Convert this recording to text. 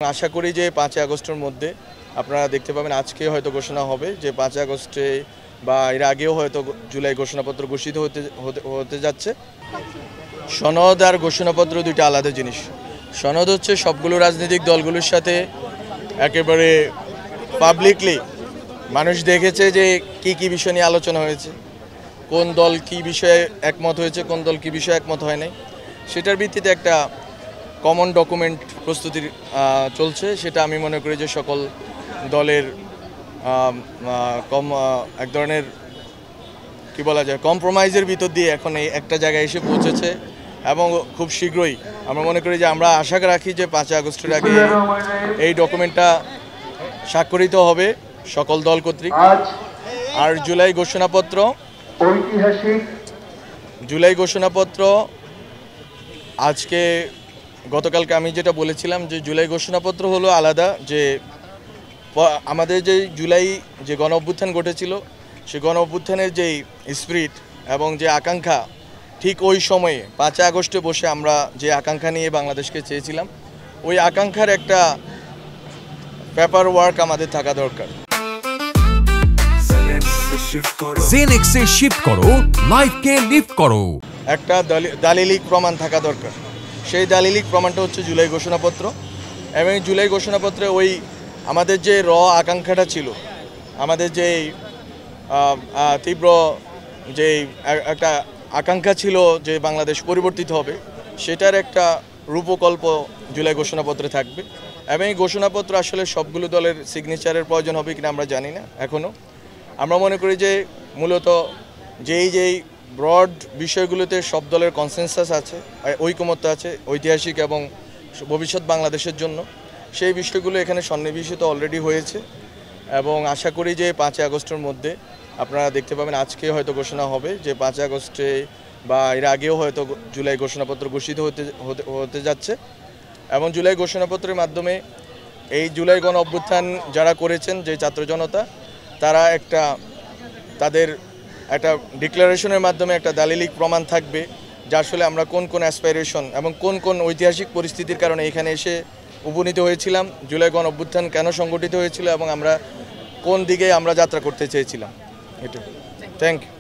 আশা করি যে 5 আগস্টের মধ্যে আপনারা দেখতে পাবেন, আজকে হয়তো ঘোষণা হবে যে 5 আগস্টে বা এর আগেও হয়তো জুলাই ঘোষণাপত্র ঘোষিত হতে যাচ্ছে। সনদ আর ঘোষণাপত্র দুইটা আলাদা জিনিস। সনদ হচ্ছে সবগুলো রাজনৈতিক দলগুলোর সাথে একেবারে পাবলিকলি মানুষ দেখেছে যে কি বিষয় নিয়ে আলোচনা হয়েছে, কোন দল কি বিষয়ে একমত হয়েছে, কোন দল কি বিষয়ে একমত হয় নাই, সেটার ভিত্তিতে একটা কমন ডকুমেন্ট প্রস্তুতি চলছে। সেটা আমি মনে করি যে সকল দলের এক ধরনের কি বলা যায় কম্প্রোমাইজের ভিতর দিয়ে এখন এই একটা জায়গায় এসে পৌঁছেছে এবং খুব শীঘ্রই আমরা মনে করি যে আমরা আশা রাখি যে 5 আগস্টের আগে এই ডকুমেন্টটা স্বাক্ষরিত হবে সকল দল কর্তৃক। আর জুলাই ঘোষণাপত্র আজকে গতকালকে আমি যেটা বলেছিলাম যে জুলাই ঘোষণাপত্র হলো আলাদা, যে আমাদের যে জুলাই যে গণ অভ্যুত্থান ঘটেছিল সেই গণ অভ্যুত্থানের যেই স্পিরিট এবং যে আকাঙ্ক্ষা, ঠিক ওই সময়ে 5 আগস্টে বসে আমরা যে আকাঙ্ক্ষা নিয়ে বাংলাদেশকে চেয়েছিলাম, ওই আকাঙ্ক্ষার একটা পেপার ওয়ার্ক আমাদের থাকা দরকার। জেনেক্সে শিফট করো, লাইফকে লিফট করো। একটা দালিলিক প্রমাণ থাকা দরকার। সেই দালিলিক প্রমাণটা হচ্ছে জুলাই ঘোষণাপত্র। এবং জুলাই ঘোষণাপত্রে ওই আমাদের যে আকাঙ্ক্ষাটা ছিল, আমাদের যে তীব্র যে একটা আকাঙ্ক্ষা ছিল যে বাংলাদেশ পরিবর্তিত হবে, সেটার একটা রূপকল্প জুলাই ঘোষণাপত্রে থাকবে। এবং এই ঘোষণাপত্র আসলে সবগুলো দলের সিগনেচারের প্রয়োজন হবে কিনা আমরা জানি না এখনও। আমরা মনে করি যে মূলত যেই ব্রড বিষয়গুলোতে সব দলের কনসেনসাস আছে, ঐকমত্য আছে ঐতিহাসিক এবং ভবিষ্যৎ বাংলাদেশের জন্য, সেই বিষয়গুলো এখানে সন্নিবেশিত অলরেডি হয়েছে। এবং আশা করি যে 5 আগস্টের মধ্যে আপনারা দেখতে পাবেন, আজকে হয়তো ঘোষণা হবে যে 5 আগস্টে বা এর আগেও হয়তো জুলাই ঘোষণাপত্র ঘোষিত হতে যাচ্ছে। এবং জুলাই ঘোষণাপত্রের মাধ্যমে এই জুলাই গণ অভ্যুত্থান যারা করেছেন, যে ছাত্র জনতা, তারা তাদের একটা ডিক্লারেশনের মাধ্যমে একটা দালিলিক প্রমাণ থাকবে যে আসলে আমরা কোন অ্যাসপাইরেশন এবং কোন ঐতিহাসিক পরিস্থিতির কারণে এখানে এসে উপনীত হয়েছিলাম, জুলাই গণ অভ্যুত্থান কেন সংগঠিত হয়েছিল এবং আমরা কোন দিকে আমরা যাত্রা করতে চেয়েছিলাম। এটা থ্যাংক ইউ।